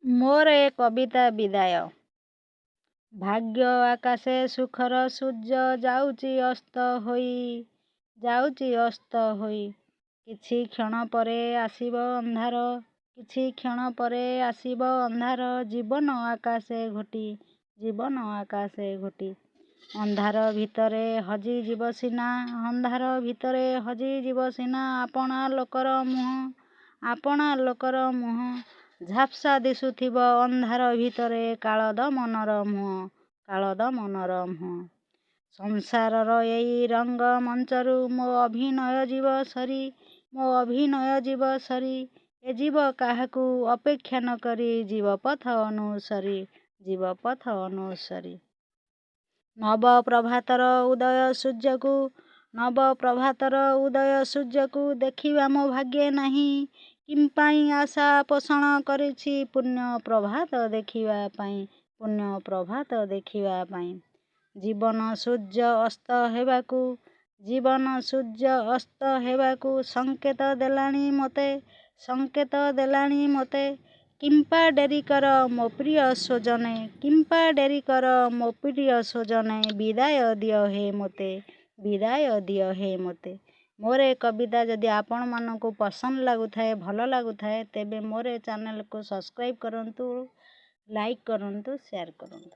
ମୋର ଏ କବିତା ବିଦାୟ। ଭାଗ୍ୟ ଆକାଶେ ସୁଖର ସୂର୍ଯ୍ୟ ଯାଉଛି ଅସ୍ତ ହୋଇ। କିଛି କ୍ଷଣ ପରେ ଆସିବ ଅନ୍ଧାର, କିଛି କ୍ଷଣ ପରେ ଆସିବ ଅନ୍ଧାର। ଜୀବନ ଆକାଶେ ଘୋଟି ଅନ୍ଧାର ଭିତରେ ହଜିଯିବ ସିନା, ଅନ୍ଧାର ଭିତରେ ହଜିଯିବ ସିନା। ଆପଣା ଲୋକର ମୁହଁ ଝାପ୍ସା ଦିଶୁଥିବ ଅନ୍ଧାର ଭିତରେ କାଳଦମନର ମୁହଁ। ସଂସାରର ଏଇ ରଙ୍ଗମଞ୍ଚରୁ ମୋ ଅଭିନୟ ଯିବ ସରି। ଏ ଯିବ କାହାକୁ ଅପେକ୍ଷା ନ କରି, ଯିବ ପଥ ଅନୁସରି। ନବପ୍ରଭାତର ଉଦୟ ସୂର୍ଯ୍ୟକୁ ଦେଖିବା ମୋ ଭାଗ୍ୟେ ନାହିଁ। କିମ୍ପାଇଁ ଆଶା ପୋଷଣ କରିଛି ପୁଣ୍ୟ ପ୍ରଭାତ ଦେଖିବା ପାଇଁ। ଜୀବନ ସୂର୍ଯ୍ୟ ଅସ୍ତ ହେବାକୁ ସଂକେତ ଦେଲାଣି ମୋତେ। କିମ୍ପା ଡେରି କର ମୋ ପ୍ରିୟ ସ୍ୱଜନେ, ବିଦାୟ ଦିଅ ହେ ମୋତେ। ମୋର ଏ କବିତା ଯଦି ଆପଣମାନଙ୍କୁ ପସନ୍ଦ ଲାଗୁଥାଏ, ଭଲ ଲାଗୁଥାଏ, ତେବେ ମୋର ଏ ଚ୍ୟାନେଲକୁ ସବସ୍କ୍ରାଇବ୍ କରନ୍ତୁ, ଲାଇକ୍ କରନ୍ତୁ, ସେୟାର କରନ୍ତୁ।